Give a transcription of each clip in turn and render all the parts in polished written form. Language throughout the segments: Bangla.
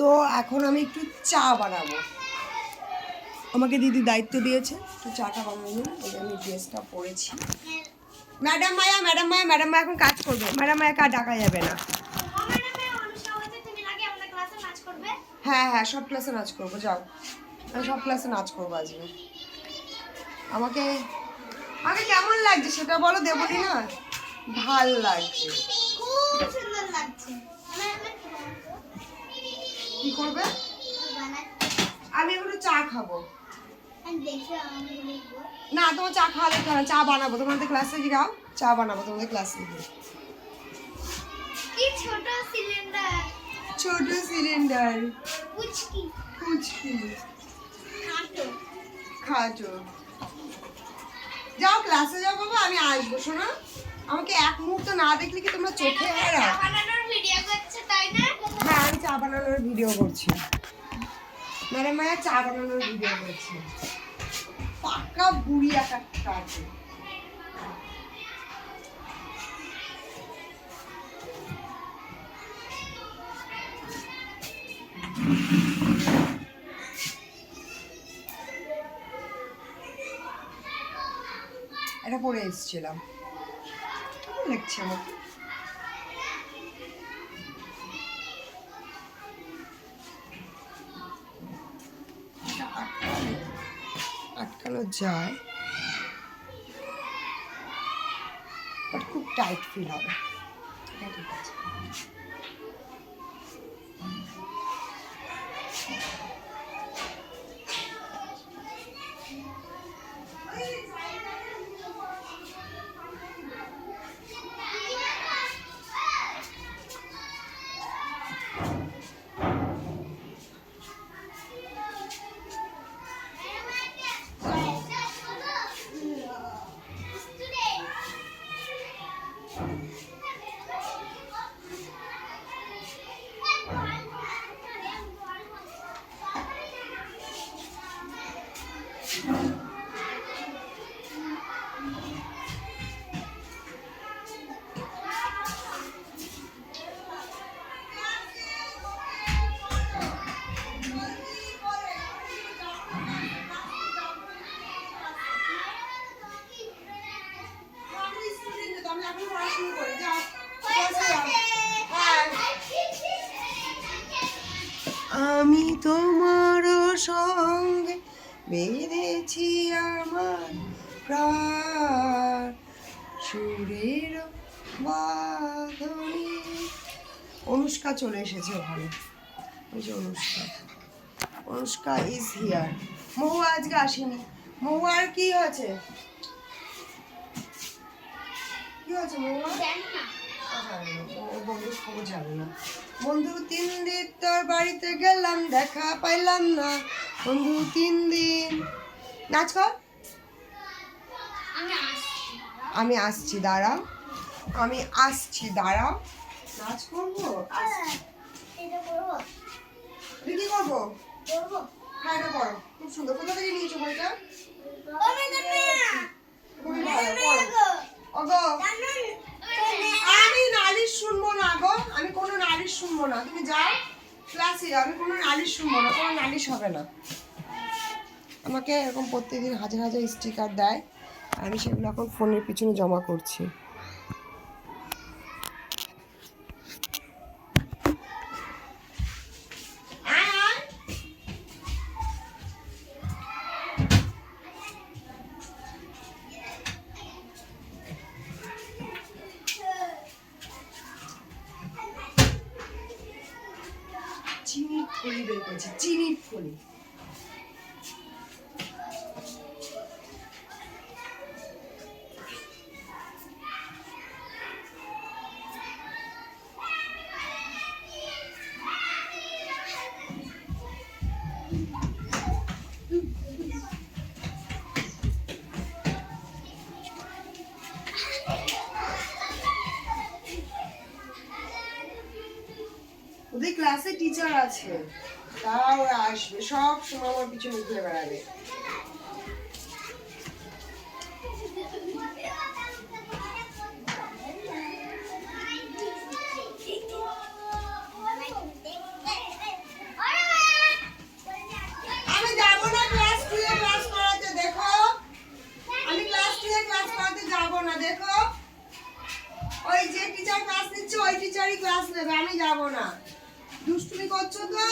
তো এখন আমি একটু চা বানাবো। আমাকে দিদি দায়িত্ব দিয়েছে একটু চাটা বানাবো। এই আমি ড্রেসটা পরেছি। ম্যাডাম মায়া এখন কাজ করবে। ম্যাডাম মায়া কাজ ডাকা যাবে না। হ্যাঁ হ্যাঁ, সব ক্লাসে নাচ করবো। যাও, আমি সব ক্লাসে নাচ করবো আজকে। আমাকে আমাকে কেমন লাগছে সেটা বলো দেবলি না? ভাল লাগছে, খুব সুন্দর লাগছে। কি করবে? আমি এখন চা খাবো। না, তোমার চা খাওয়া দেখতে হবে, চা বানাবো তোমাদের ক্লাসে। যাও, চা বানাবো তোমাদের ক্লাসে গিয়ে। কি ছোট সিলিন্ডার, ছোট সিলিন্ডার, পুচকি পুচকি, খাটো খাটো। যাও ক্লাসে যাও বাবা, আমি আসবো। শোনো, আমাকে এক মুহূর্ত না দেখলে কি তোমরা চোখে হারা? চা বানানোর ভিডিও করছে তাই না? হ্যাঁ, আমি চা বানানোর ভিডিও করছি। ম্যাডাম মায়া চা বানানোর ভিডিও করছি। পাকা বুড়ি একটা আছে। এটা পরে এসেছিলাম, লাগছে আমার। আটকানো যায়, বাট খুব টাইট ফিল হবে। ঠিক আছে। আমি তোমার সঙ্গে বেঁধেছি আমার প্রাণ, সুরের বাঁধনে। অনুষ্কা চলে এসেছে ওখানে, ওই যে অনুষ্কা ইজ হিয়ার। মহু আজকে আসেনি। মহু, আর কি হয়েছে? কি হয়েছে মহু? বন্ধুর খবর জানে না। বন্ধু 3 দিন তোর বাড়িতে গেলাম, দেখা পাইলাম না। বন্ধু 3 দিন। নাচ কর। আমি আসছি, দাঁড়াও। আমি আসছি, দাঁড়াও। নাচ করবো? তুমি কি করবো? হ্যাঁ, এটা করো। খুব সুন্দর। কোথা থেকে নিয়েছো বইটা? আমি নালিশ শুনবো না গো, আমি কোনো নালিশ শুনবো না। তুমি যাও ক্লাসে যাও, আমি কোনো নালিশ শুনবো না, কোনো নালিশ হবে না। আমাকে এরকম প্রত্যেকদিন হাজার হাজার স্টিকার দেয়, আমি সেগুলো এখন ফোনের পিছনে জমা করছি। চিনির থলি বের করেছি, চিনির থলি। ওদের ক্লাসে টিচার আছে, তাও ওরা আসবে, সব সময় আমার পিছনে ঘুরে বেড়াবে। ওই টিচারই ক্লাস নেবে, আমি যাব না। দুষ্টুমি করছো তো?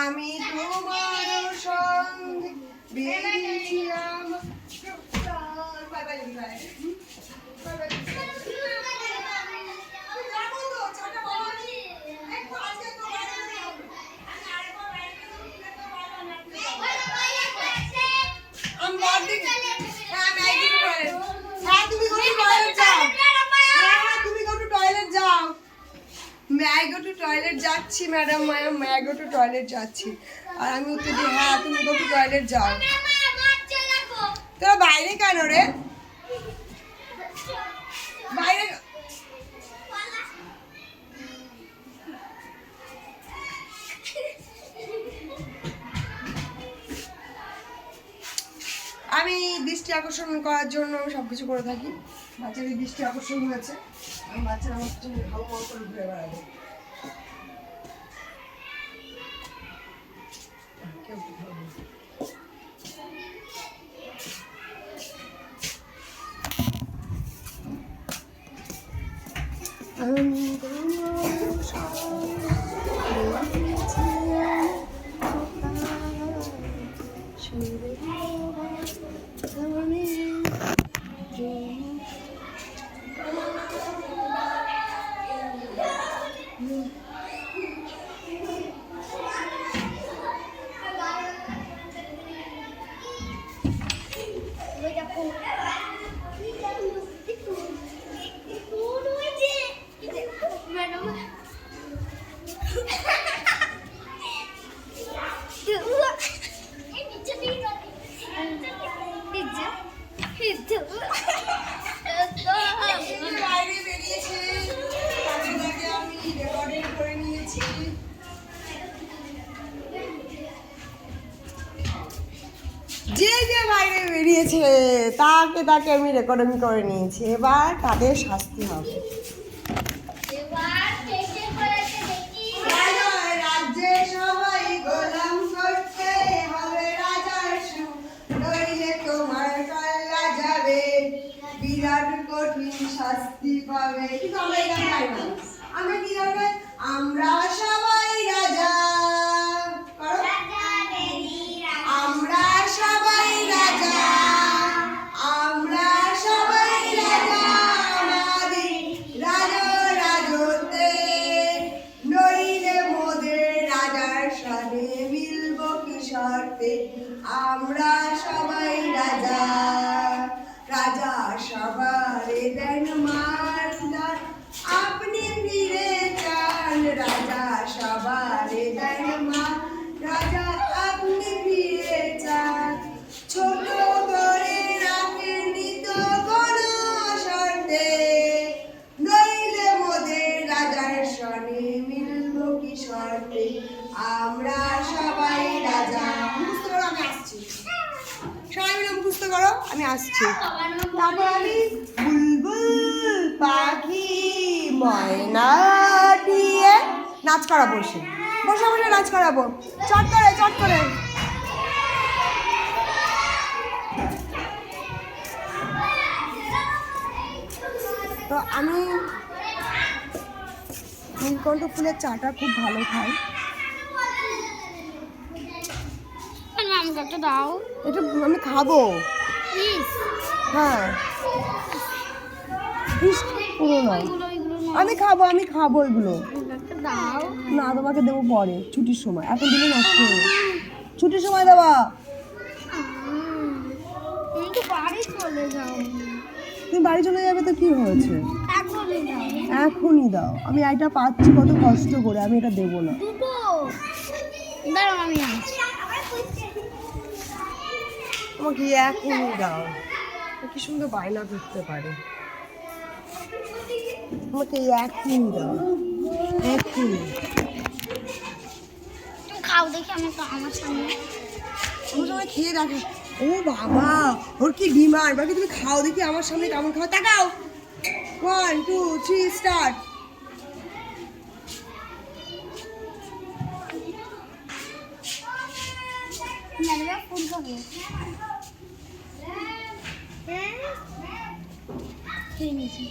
আমি তোমার সঙ্গে বেরিয়েছিলাম। টয়লেট যাচ্ছি madam ma'am, may go to toilet যাচ্ছি। আর আমি উত্তর দিই হ্যাঁ তুমি গো টু টয়লেট যাও। তোরা বাইরে কেন রে? বাইরে আমি দৃষ্টি আকর্ষণ করার জন্য সবকিছু করে থাকি। বাচ্চাদের দৃষ্টি আকর্ষণ হয়েছে, আমি বাচ্চারা আমার জন্য ভালো ভালো করে ঘুরে বেড়াবো। বাইরে বেরিয়েছে, তাকে আমি রেকর্ডিং করে নিয়েছি। যে যে বাইরে বেরিয়েছে তাকে তাকে আমি রেকর্ডিং করে নিয়েছি। এবার তাদের শাস্তি হবে। রাজ্যে সবাই গোলাম করতে হবে রাজার সুর, নইলে তোমার কল্লা যাবে, বিরাট কঠিন শাস্তি পাবে। কিন্তু আমরা এটা চাই না। আমরা কি হবে? আমরা সবাই রাজা, আমরা সবাই রাজা, আমরা সবাই রাজা, আমাদের রাজা রাজতে, নইলে মোদের রাজার সাথে মিলব কি শর্তে, আমরা সবাই রাজা। রাজা সবারে দেন মানদান, আপনি ফিরে চান, রাজা সবারে দেন মান, রাজা আপনি ফিরে চান, ছোট করে রাখেন নিত কোন শর্তে, নইলে মোদের রাজার সনে মিলব কি শর্তে, আমরা সবাই রাজা। মুখস্থ করো, আমি আসছি। সবাই মিলে মুখস্থ করো, আমি আসছি। তারপর আমি বুলবুল পাখি ময়না দিয়ে নাচ করাবো। বসে বসে বসে নাচ করাবো, চট করে চট করে। তো আমি নীলকণ্ঠ ফুলের চাটা খুব ভালো খাই। আমাকে দাও, এটা আমি খাবো। হ্যাঁ পুরো নয়, আমি খাবো, আমি খাবো এগুলো। দাও না তোমাকে দেবো পরে, ছুটির সময়, এখন দিলে নষ্ট হবে। ছুটির সময় দেবা। তুমি বাড়ি চলে যাবে তো কি হয়েছে? এখনই দাও। আমি এটা পাচ্ছি কত কষ্ট করে, আমি এটা দেবো না। আমাকে এখনই দাও। কি সুন্দর বায়না করতে পারে। আমাকে এখনই দাও, এখনই। খাও দেখি, আমি তো আমার সামনে খেয়ে দেখো। ও বাবা, ওর কি ডিমান্ড। বাকি তুমি খাও দেখি আমার সামনে কেমন খাও। তাকাও বল। 1 2 3 স্টার্ট। ম্যাডাম ফোন করবে খেয়ে নিয়েছি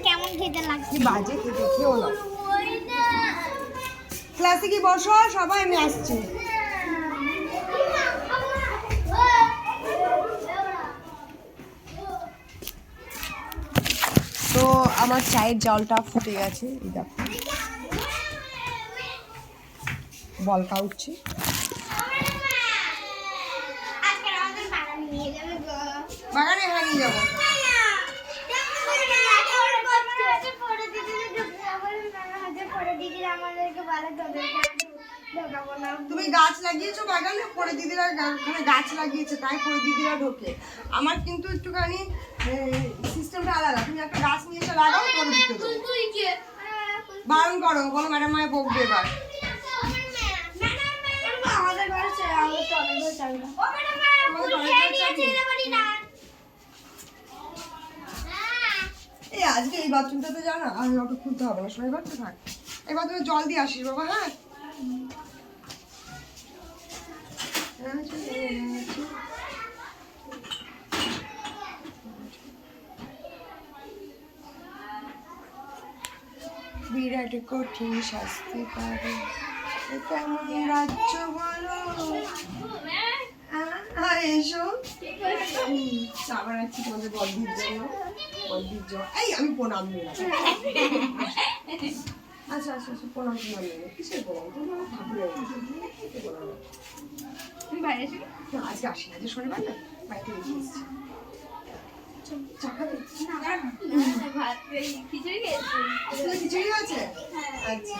কেমন খেতে লাগছে বাজে খেতে খেও না। ক্লাসে কি বসো সবাই, আমি আসছি। তো আমার চায়ের জলটা ফুটে গেছে, এই দেখো বলকা উঠছে। বাগানে হারিয়ে যাবো। তুমি গাছ লাগিয়েছো বাগানে, পরে দিদিরা ওখানে গাছ লাগিয়েছে তাই পরে দিদিরা ঢোকে। আমার কিন্তু একটুখানি সিস্টেমটা আলাদা। তুমি একটা গাছ নিয়ে এসে লাগাও, পরে দিতে দেবো। বারণ করো, বলো ম্যাডাম মায় বকবে এবার। আমাদের ঘরে এই আজকে এই বাথরুমটাতে যাও না, আমি অটো খুলতে হবে না, শনিবার তো থাক। এবার তুমি জল দিয়ে আসিস বাবা। হ্যাঁ বিরাট কঠিন শাস্তি পাবে কেমন রাজ্য বলো। এসো আবার আছি তোমাদের বলদির জন্য, বলদির জন্য। এই আমি প্রণাম নিলাম। আচ্ছা আচ্ছা আচ্ছা, প্রণাম নিলাম। কিসের প্রণাম? তুমি ঠাকুরের প্রণাম। তুমি বাইরে এসে না, আজকে আসি না, যে শনিবার না বাইরে রেখে এসছি। চা খাবে? খিচুড়ি আছে? আচ্ছা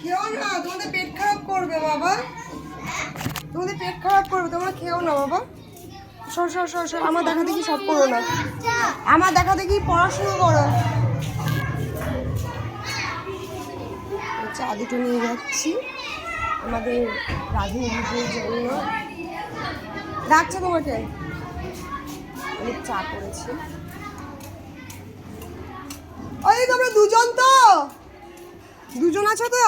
খেও না, তোমাদের পেট খারাপ করবে বাবা, তোমাদের পেট খারাপ করবে, তোমরা খেও না বাবা। সর সর সর সর, আমার দেখা দেখি সব করো না, আমার দেখা দেখি পড়াশোনা করো। চা দুটো নিয়ে যাচ্ছি আমাদের রাধু দিদির জন্য। ডাকছে তোমাকে, অনেক চা করেছি। ওই তোমরা দুজন তো, দুজন আছো তো?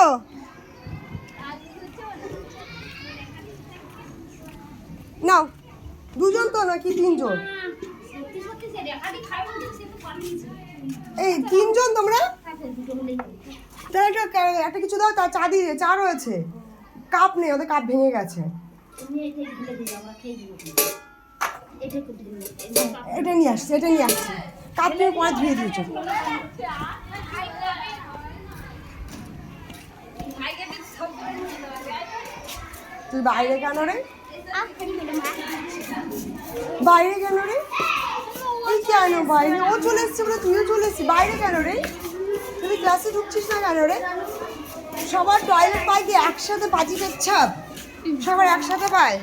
নাও, দুজন তো নাকি তিনজন? এই তিনজন তোমরা? একটা কিছু দাও, চা দিয়ে, চা রয়েছে, কাপ নেই, ওদের কাপ ভেঙে গেছে। এটা নিয়ে আসছি, এটা নিয়ে আসছি, কাপ নিয়ে পরে ধুয়ে দিয়েছো। তুই বাইরে কেন রে? বাইরে কেন রে? কেন বাইরে? ও চলে এসছে বলে তুইও চলে এসছিস বাইরে কেন রে? তুই ক্লাসে ঢুকছিস না কেন রে? সবার টয়লেট পায় কি একসাথে? পাজি পেচ্ছাপ সবার একসাথে পায়?